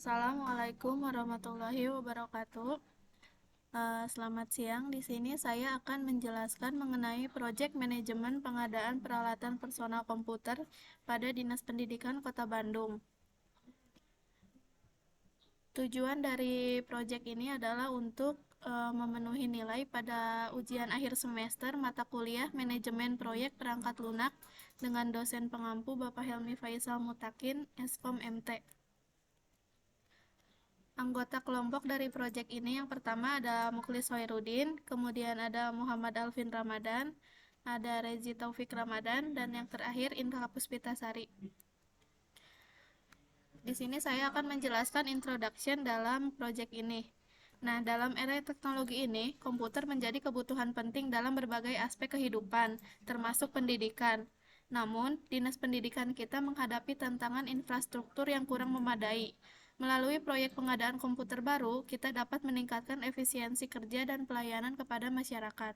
Assalamualaikum warahmatullahi wabarakatuh. Selamat siang. Di sini saya akan menjelaskan mengenai proyek manajemen pengadaan peralatan personal komputer pada Dinas Pendidikan Kota Bandung. Tujuan dari proyek ini adalah untuk memenuhi nilai pada ujian akhir semester mata kuliah manajemen proyek perangkat lunak dengan dosen pengampu Bapak Helmi Faisal Mutakin, Eskom MT. Anggota kelompok dari proyek ini yang pertama ada Mukhlis Hoirudin, kemudian ada Muhammad Alvin Ramadan, ada Rezi Taufik Ramadan, dan yang terakhir Indra Puspitasari. Di sini saya akan menjelaskan introduction dalam proyek ini. Nah, dalam era teknologi ini, komputer menjadi kebutuhan penting dalam berbagai aspek kehidupan, termasuk pendidikan. Namun, Dinas Pendidikan kita menghadapi tantangan infrastruktur yang kurang memadai. Melalui proyek pengadaan komputer baru, kita dapat meningkatkan efisiensi kerja dan pelayanan kepada masyarakat.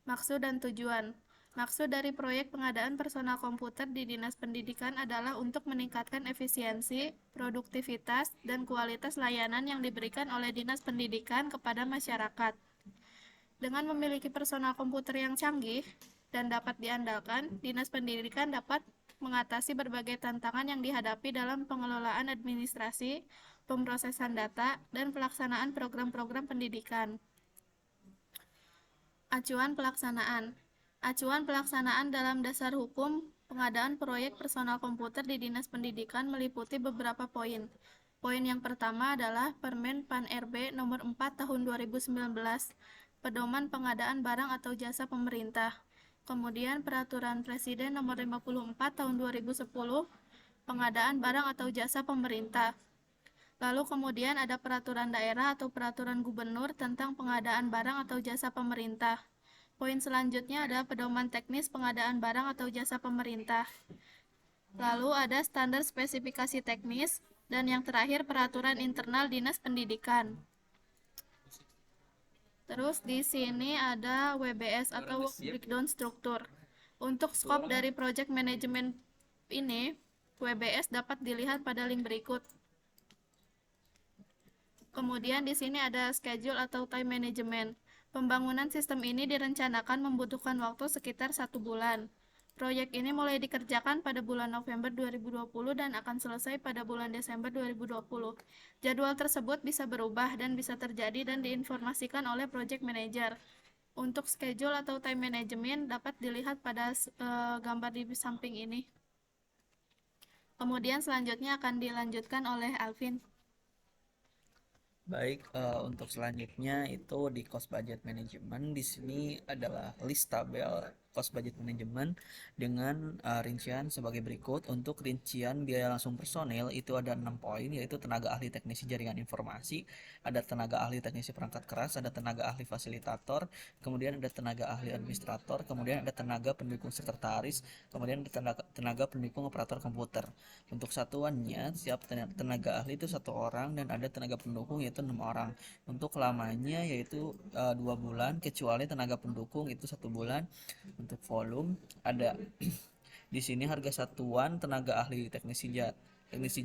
Maksud dan tujuan. Maksud dari proyek pengadaan personal komputer di Dinas Pendidikan adalah untuk meningkatkan efisiensi, produktivitas, dan kualitas layanan yang diberikan oleh Dinas Pendidikan kepada masyarakat. Dengan memiliki personal komputer yang canggih dan dapat diandalkan, Dinas Pendidikan dapat mengatasi berbagai tantangan yang dihadapi dalam pengelolaan administrasi, pemrosesan data, dan pelaksanaan program-program pendidikan. Acuan pelaksanaan. Acuan pelaksanaan dalam dasar hukum pengadaan proyek personal komputer di Dinas Pendidikan meliputi beberapa poin. Poin yang pertama adalah Permen PAN RB nomor 4 tahun 2019, pedoman pengadaan barang atau jasa pemerintah. Kemudian Peraturan Presiden nomor 54 tahun 2010, pengadaan barang atau jasa pemerintah. Lalu kemudian ada peraturan daerah atau peraturan gubernur tentang pengadaan barang atau jasa pemerintah. Poin selanjutnya ada pedoman teknis pengadaan barang atau jasa pemerintah. Lalu ada standar spesifikasi teknis dan yang terakhir peraturan internal Dinas Pendidikan. Terus di sini ada WBS atau Work Breakdown Struktur. Untuk skop dari project management ini, WBS dapat dilihat pada link berikut. Kemudian di sini ada schedule atau time management. Pembangunan sistem ini direncanakan membutuhkan waktu sekitar 1 bulan. Proyek ini mulai dikerjakan pada bulan November 2020 dan akan selesai pada bulan Desember 2020. Jadwal tersebut bisa berubah dan bisa terjadi dan diinformasikan oleh project manager. Untuk schedule atau time management dapat dilihat pada gambar di samping ini. Kemudian selanjutnya akan dilanjutkan oleh Alvin. Baik, untuk selanjutnya itu di cost budget management. Di sini adalah list tabel cost budget management dengan rincian sebagai berikut. Untuk rincian biaya langsung personel itu ada 6 poin, yaitu tenaga ahli teknisi jaringan informasi, ada tenaga ahli teknisi perangkat keras, ada tenaga ahli fasilitator, kemudian ada tenaga ahli administrator, kemudian ada tenaga pendukung sekretaris, kemudian ada tenaga pendukung operator komputer. Untuk satuannya, setiap tenaga ahli itu 1 orang dan ada tenaga pendukung yaitu 6 orang. Untuk lamanya yaitu 2 bulan, kecuali tenaga pendukung itu 1 bulan. Untuk volume ada di sini harga satuan tenaga ahli teknisi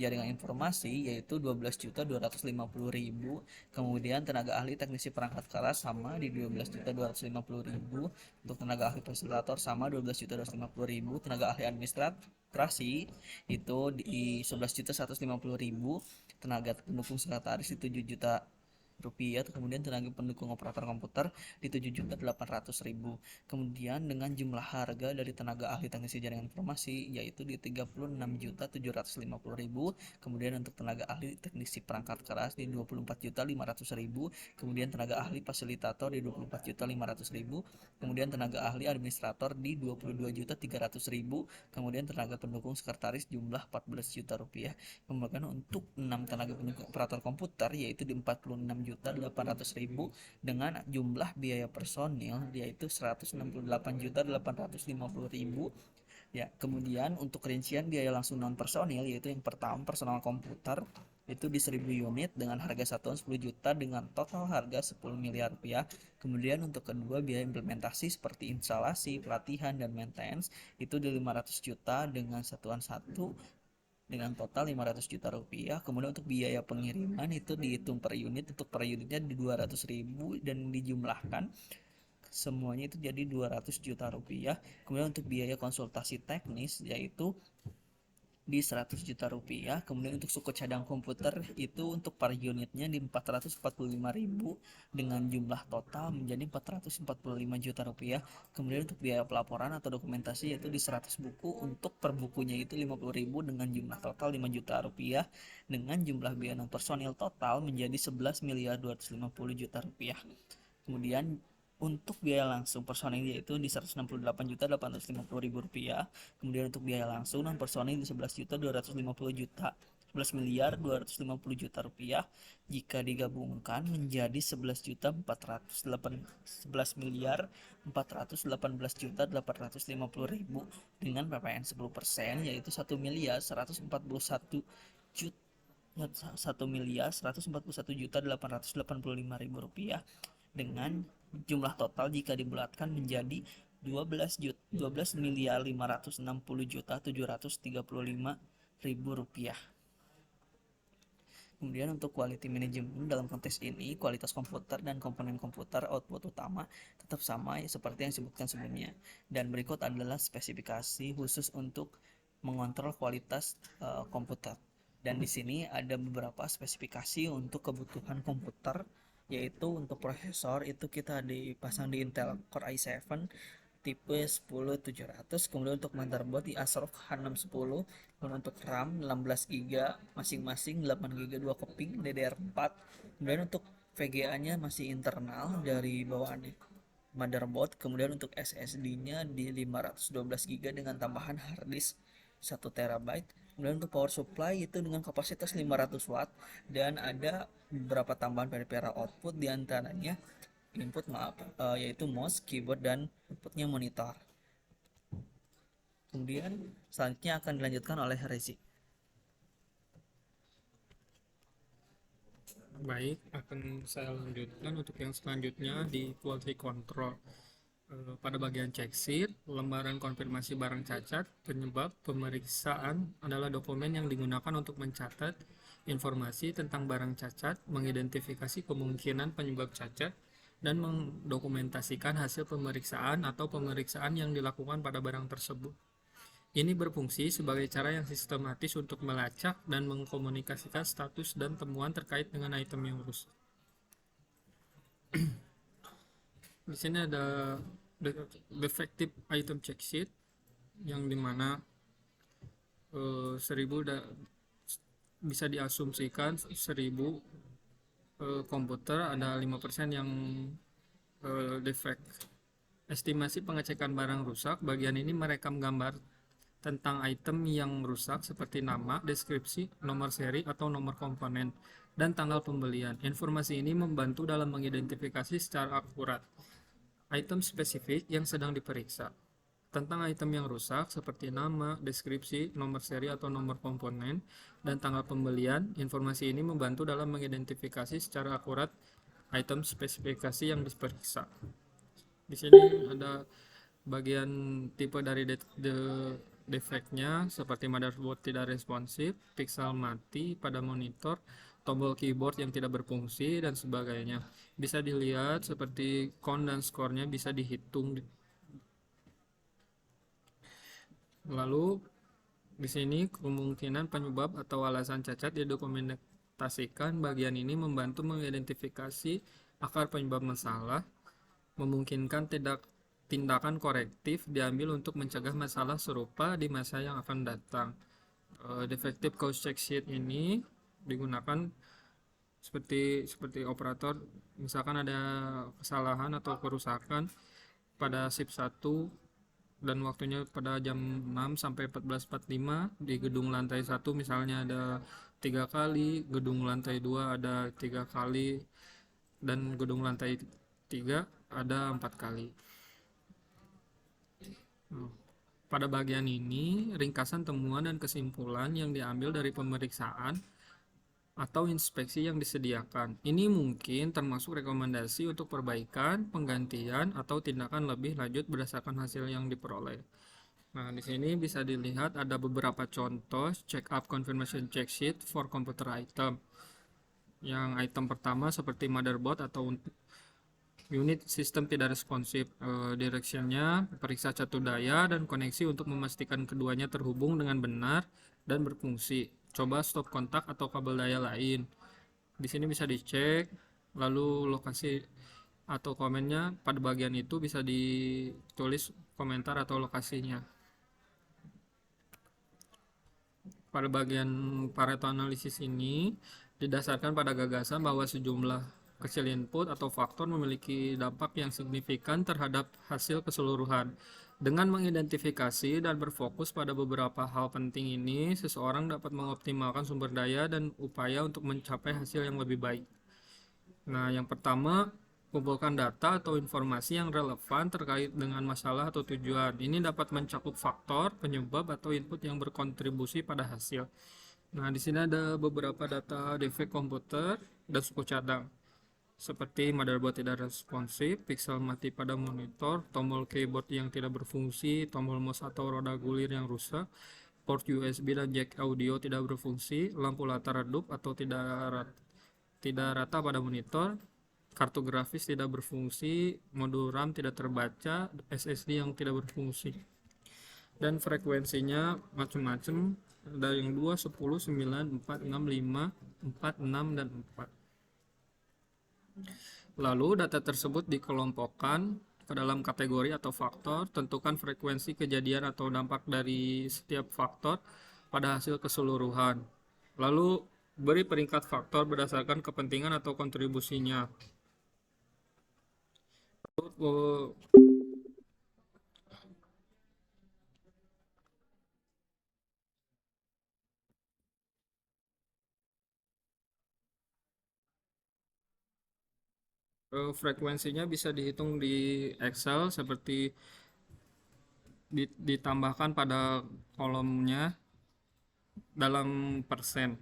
jaringan informasi yaitu 12.250.000. Kemudian tenaga ahli teknisi perangkat keras sama di 12.250.000. Untuk tenaga ahli fasilitator sama 12.250.000. Tenaga ahli administrasi itu di 11.150.000. Tenaga pendukung sekretaris di 7 juta rupiah. Kemudian tenaga pendukung operator komputer di 7.800.000. Kemudian dengan jumlah harga dari tenaga ahli teknisi jaringan informasi yaitu di 36.750.000. Kemudian untuk tenaga ahli teknisi perangkat keras di 24.500.000. Kemudian tenaga ahli fasilitator di 24.500.000. Kemudian tenaga ahli administrator di 22.300.000. Kemudian tenaga pendukung sekretaris jumlah 14 juta rupiah. Kemudian untuk 6 tenaga pendukung operator komputer yaitu di 46.800.000 dengan jumlah biaya personil yaitu 168.850.000. Ya, kemudian untuk rincian biaya langsung non personil yaitu yang pertama personal komputer itu di 1000 unit dengan harga satuan 10 juta dengan total harga 10 miliar rupiah. Kemudian untuk kedua biaya implementasi seperti instalasi, pelatihan dan maintenance itu di 500 juta dengan satuan 1 dengan total 500 juta rupiah. Kemudian untuk biaya pengiriman itu dihitung per unit, untuk per unitnya di 200.000 dan dijumlahkan semuanya itu jadi 200 juta rupiah. Kemudian untuk biaya konsultasi teknis yaitu di 100 juta rupiah. Kemudian untuk suku cadang komputer itu untuk per unitnya di 445.000 dengan jumlah total menjadi 445 juta rupiah. Kemudian untuk biaya pelaporan atau dokumentasi yaitu di 100 buku, untuk per bukunya itu 50.000 dengan jumlah total 5 juta rupiah, dengan jumlah biaya non personil total menjadi 11 miliar 250 juta rupiah. Kemudian untuk biaya langsung personil yaitu di 168.850.000 rupiah. Kemudian untuk biaya langsung non personil di 11.250 juta, 11 miliar 250 juta rupiah. Jika digabungkan menjadi 11 miliar 418 juta 850.000 dengan PPN 10% yaitu 1 miliar 141 juta 1.141.885.000 rupiah, dengan jumlah total jika dibulatkan menjadi 12 miliar 560 juta 735.000 rupiah. Kemudian untuk quality management dalam konteks ini, kualitas komputer dan komponen komputer output utama tetap sama seperti yang disebutkan sebelumnya. Dan berikut adalah spesifikasi khusus untuk mengontrol kualitas komputer. Dan di sini ada beberapa spesifikasi untuk kebutuhan komputer, yaitu untuk prosesor itu kita dipasang di Intel Core i7 tipe 10700. Kemudian untuk motherboard di Acer H610. Kemudian untuk RAM 16GB masing-masing, 8GB 2 keping DDR4. Kemudian untuk VGA-nya masih internal dari bawaan motherboard. Kemudian untuk SSD-nya di 512GB dengan tambahan harddisk 1 TB. Kemudian untuk power supply itu dengan kapasitas 500 watt dan ada beberapa tambahan peripheral output, diantaranya yaitu mouse, keyboard, dan inputnya monitor. Kemudian selanjutnya akan dilanjutkan oleh Rezi. Baik, akan saya lanjutkan untuk yang selanjutnya di quality control. Pada bagian check sheet, lembaran konfirmasi barang cacat, penyebab pemeriksaan adalah dokumen yang digunakan untuk mencatat informasi tentang barang cacat, mengidentifikasi kemungkinan penyebab cacat, dan mendokumentasikan hasil pemeriksaan atau pemeriksaan yang dilakukan pada barang tersebut. Ini berfungsi sebagai cara yang sistematis untuk melacak dan mengkomunikasikan status dan temuan terkait dengan item yang rusak. Di sini ada defective item check sheet yang dimana 1000 bisa diasumsikan 1000 komputer ada 5% yang defect. Estimasi pengecekan barang rusak, bagian ini merekam gambar tentang item yang rusak seperti nama, deskripsi, nomor seri atau nomor komponen, dan tanggal pembelian. Informasi ini membantu dalam mengidentifikasi secara akurat item spesifik yang sedang diperiksa. Tentang item yang rusak seperti nama, deskripsi, nomor seri atau nomor komponen, dan tanggal pembelian, informasi ini membantu dalam mengidentifikasi secara akurat item spesifikasi yang diperiksa. Di sini ada bagian tipe dari defeknya seperti motherboard tidak responsif, pixel mati pada monitor, tombol keyboard yang tidak berfungsi, dan sebagainya. Bisa dilihat seperti count dan skornya bisa dihitung. Lalu di sini kemungkinan penyebab atau alasan cacat didokumentasikan. Bagian ini membantu mengidentifikasi akar penyebab masalah, memungkinkan tindakan korektif diambil untuk mencegah masalah serupa di masa yang akan datang. Defective cause check sheet ini digunakan seperti operator, misalkan ada kesalahan atau kerusakan pada shift 1 dan waktunya pada jam 6 sampai 14.45 di gedung lantai 1 misalnya ada 3 kali, gedung lantai 2 ada 3 kali, dan gedung lantai 3 ada 4 kali. Pada bagian ini, ringkasan temuan dan kesimpulan yang diambil dari pemeriksaan atau inspeksi yang disediakan. Ini mungkin termasuk rekomendasi untuk perbaikan, penggantian, atau tindakan lebih lanjut berdasarkan hasil yang diperoleh. Nah, di sini bisa dilihat ada beberapa contoh check up confirmation check sheet for computer item. Yang item pertama seperti motherboard atau unit sistem tidak responsif. Directionnya periksa catu daya dan koneksi untuk memastikan keduanya terhubung dengan benar dan berfungsi. Coba stop kontak atau kabel daya lain. Di sini bisa dicek, lalu lokasi atau komennya pada bagian itu bisa ditulis komentar atau lokasinya. Pada bagian Pareto analisis ini didasarkan pada gagasan bahwa sejumlah kecil input atau faktor memiliki dampak yang signifikan terhadap hasil keseluruhan. Dengan mengidentifikasi dan berfokus pada beberapa hal penting ini, seseorang dapat mengoptimalkan sumber daya dan upaya untuk mencapai hasil yang lebih baik. Nah, yang pertama, kumpulkan data atau informasi yang relevan terkait dengan masalah atau tujuan. Ini dapat mencakup faktor, penyebab, atau input yang berkontribusi pada hasil. Nah, di sini ada beberapa data defek komputer dan suku cadang, seperti motherboard tidak responsif, pixel mati pada monitor, tombol keyboard yang tidak berfungsi, tombol mouse atau roda gulir yang rusak, port USB dan jack audio tidak berfungsi, lampu latar redup atau tidak rata pada monitor, kartu grafis tidak berfungsi, modul RAM tidak terbaca, SSD yang tidak berfungsi. Dan frekuensinya macam-macam, ada yang 2, 10, 9, 4, 6, 5, 4, 6, dan 4. Lalu data tersebut dikelompokkan ke dalam kategori atau faktor, tentukan frekuensi kejadian atau dampak dari setiap faktor pada hasil keseluruhan. Lalu beri peringkat faktor berdasarkan kepentingan atau kontribusinya. Lalu, frekuensinya bisa dihitung di Excel seperti ditambahkan pada kolomnya dalam persen.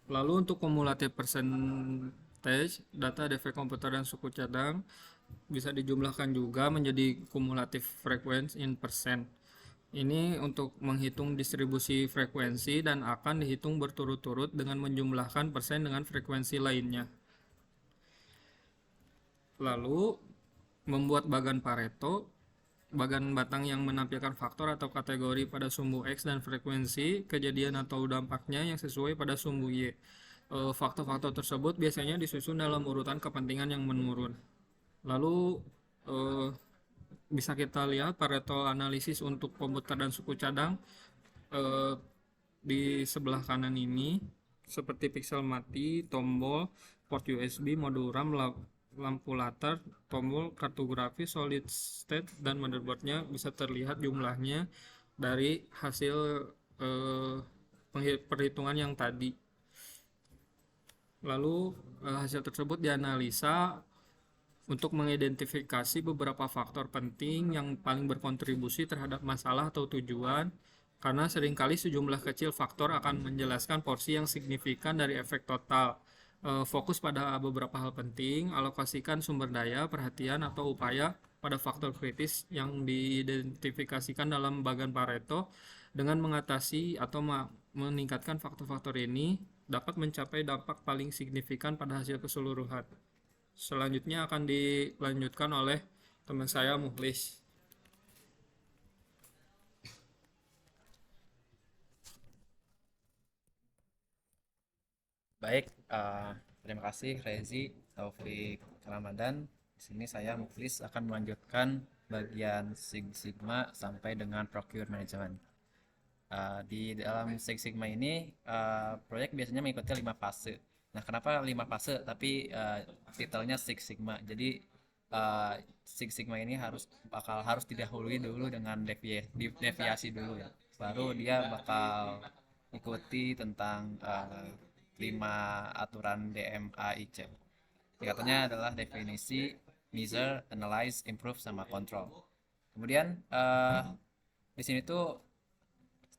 Lalu untuk kumulatif percentage data defek komputer dan suku cadang bisa dijumlahkan juga menjadi kumulatif frequency in percent. Ini untuk menghitung distribusi frekuensi dan akan dihitung berturut-turut dengan menjumlahkan persen dengan frekuensi lainnya. Lalu membuat bagan Pareto, bagan batang yang menampilkan faktor atau kategori pada sumbu X dan frekuensi kejadian atau dampaknya yang sesuai pada sumbu Y. Faktor-faktor tersebut biasanya disusun dalam urutan kepentingan yang menurun. Lalu bisa kita lihat Pareto analisis untuk komputer dan suku cadang di sebelah kanan ini seperti pixel mati, tombol, port USB, modul RAM, lampu latar, tombol, kartu grafis, solid state, dan motherboardnya bisa terlihat jumlahnya dari hasil perhitungan yang tadi. Lalu hasil tersebut dianalisa untuk mengidentifikasi beberapa faktor penting yang paling berkontribusi terhadap masalah atau tujuan, karena seringkali sejumlah kecil faktor akan menjelaskan porsi yang signifikan dari efek total. Fokus pada beberapa hal penting, alokasikan sumber daya, perhatian, atau upaya pada faktor kritis yang diidentifikasikan dalam bagan Pareto. Dengan mengatasi atau meningkatkan faktor-faktor ini dapat mencapai dampak paling signifikan pada hasil keseluruhan. Selanjutnya akan dilanjutkan oleh teman saya Mukhlis. Baik, terima kasih Rezi, Taufik, Ramadan. Di sini saya Muflis akan melanjutkan bagian Six Sigma sampai dengan Procure Management. Di dalam Six Sigma ini proyek biasanya mengikuti 5 fase. Nah, kenapa 5 fase tapi titelnya Six Sigma? Jadi Six Sigma ini harus didahului dulu dengan deviasi dulu ya. Baru dia bakal ikuti tentang 5 aturan DMAIC. Tingkatannya adalah definisi, measure, analyze, improve, sama control. Kemudian di sini tuh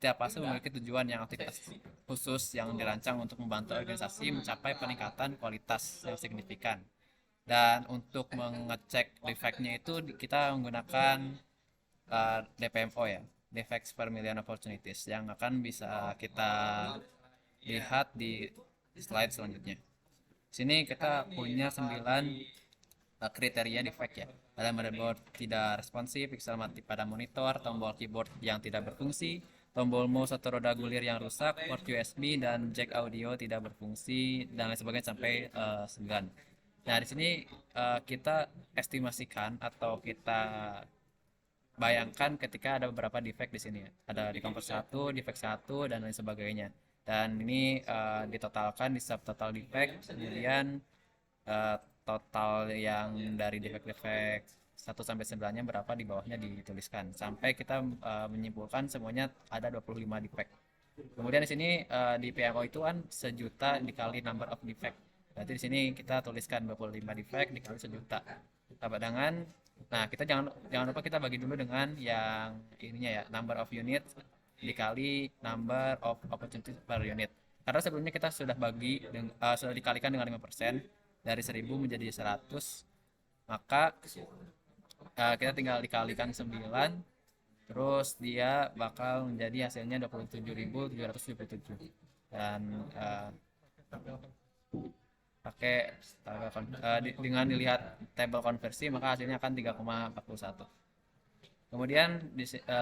setiap fase memiliki tujuan yang aktivitas khusus yang dirancang untuk membantu organisasi mencapai peningkatan kualitas yang signifikan. Dan untuk mengecek defectnya itu kita menggunakan DPMO ya, Defects per Million Opportunities, yang akan bisa kita lihat di slide selanjutnya. Sini kita punya 9 kriteria defect ya. Ada motherboard tidak responsif, pixel mati pada monitor, tombol keyboard yang tidak berfungsi, tombol mouse atau roda gulir yang rusak, port USB dan jack audio tidak berfungsi, dan lain sebagainya sampai 9. Nah, di sini kita estimasikan atau kita bayangkan ketika ada beberapa defect di sini ya. Ada di komposer 1, defect 1 dan lain sebagainya. Dan ini ditotalkan di subtotal defect, kemudian eh, total yang dari defect-defect 1 sampai 9-nya berapa di bawahnya dituliskan sampai kita menyimpulkan semuanya ada 25 defect. Kemudian di sini di PMO itu kan sejuta dikali number of defect. Berarti di sini kita tuliskan 25 defect dikali sejuta. Sama dengan, nah kita jangan lupa kita bagi dulu dengan yang ininya ya, number of unit dikali number of opportunity per unit. Karena sebelumnya kita sudah sudah dikalikan dengan 5%, dari 1000 menjadi 100, maka kita tinggal dikalikan 9, terus dia bakal menjadi hasilnya 27.777. Dan pakai dengan dilihat tabel konversi maka hasilnya akan 3,41. Kemudian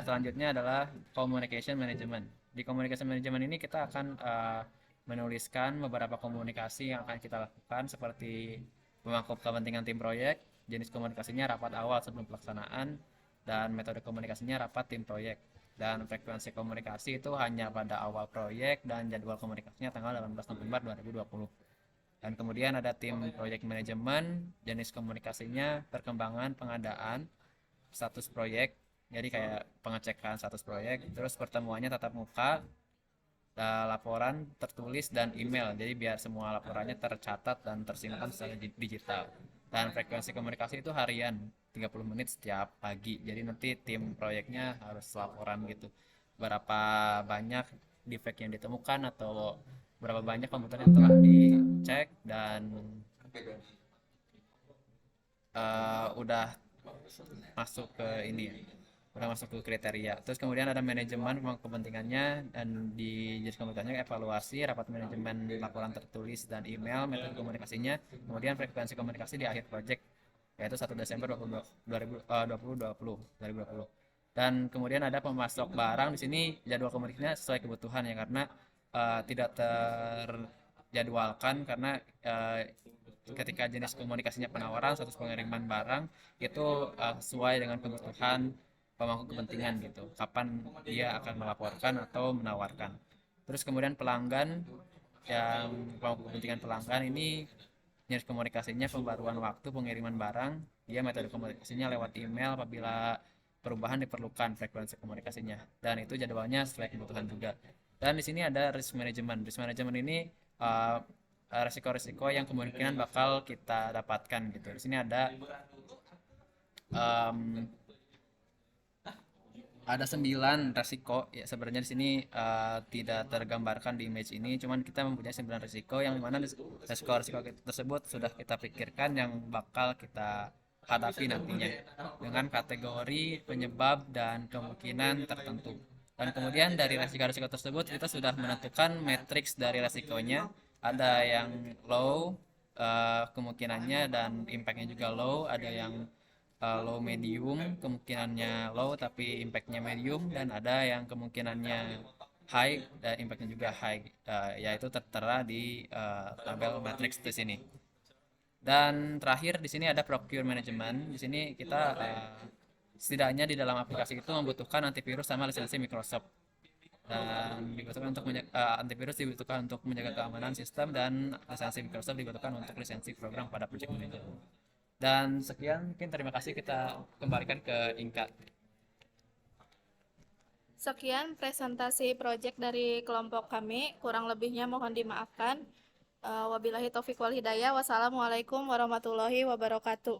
selanjutnya adalah communication management. Di communication management ini kita akan menuliskan beberapa komunikasi yang akan kita lakukan seperti pemangku kepentingan tim proyek, jenis komunikasinya rapat awal sebelum pelaksanaan, dan metode komunikasinya rapat tim proyek. Dan frekuensi komunikasi itu hanya pada awal proyek dan jadwal komunikasinya tanggal 18 November 2020. Dan kemudian ada tim proyek manajemen, jenis komunikasinya perkembangan pengadaan, status proyek, jadi kayak pengecekan status proyek, terus pertemuannya tatap muka, laporan tertulis dan email, jadi biar semua laporannya tercatat dan tersimpan secara digital. Dan frekuensi komunikasi itu harian 30 menit setiap pagi, jadi nanti tim proyeknya harus laporan gitu berapa banyak defect yang ditemukan atau berapa banyak komputer yang telah dicek dan udah masuk ke ini ya, udah masuk ke kriteria. Terus kemudian ada manajemen kepentingannya, dan di jenis komunikasinya evaluasi, rapat manajemen, laporan tertulis dan email, metode komunikasinya, kemudian frekuensi komunikasi di akhir project yaitu 1 Desember 2020. Dan kemudian ada pemasok barang. Di sini jadwal komunikasinya sesuai kebutuhan ya, karena tidak terjadwalkan karena ketika jenis komunikasinya penawaran, status pengiriman barang itu sesuai dengan kebutuhan pemangku kepentingan gitu, kapan dia akan melaporkan atau menawarkan. Terus kemudian pelanggan, yang pemangku kepentingan pelanggan ini jenis komunikasinya pembaruan waktu pengiriman barang, dia metode komunikasinya lewat email apabila perubahan diperlukan frekuensi komunikasinya, dan itu jadwalnya sesuai kebutuhan juga. Dan di sini ada risk management. Risk management ini resiko-resiko yang kemungkinan bakal kita dapatkan gitu. Di sini ada 9 resiko ya, sebenarnya di sini tidak tergambarkan di image ini, cuman kita mempunyai 9 resiko yang dimana resiko-resiko tersebut sudah kita pikirkan yang bakal kita hadapi nantinya dengan kategori, penyebab, dan kemungkinan tertentu. Dan kemudian dari resiko-resiko tersebut kita sudah menentukan matriks dari resikonya. Ada yang low kemungkinannya dan impactnya juga low, ada yang low medium kemungkinannya low tapi impactnya medium, dan ada yang kemungkinannya high dan impactnya juga high, yaitu tertera di tabel matrix di sini. Dan terakhir di sini ada procure management. Di sini kita setidaknya di dalam aplikasi itu membutuhkan antivirus sama lisensi Microsoft, dan dibutuhkan untuk antivirus dibutuhkan untuk menjaga keamanan sistem, dan lisensi Microsoft dibutuhkan untuk lisensi program pada project manager. Dan sekian, mungkin terima kasih, kita kembalikan ke Inka. Sekian presentasi proyek dari kelompok kami, kurang lebihnya mohon dimaafkan. Wabillahi taufiq wal hidayah. Wassalamualaikum warahmatullahi wabarakatuh.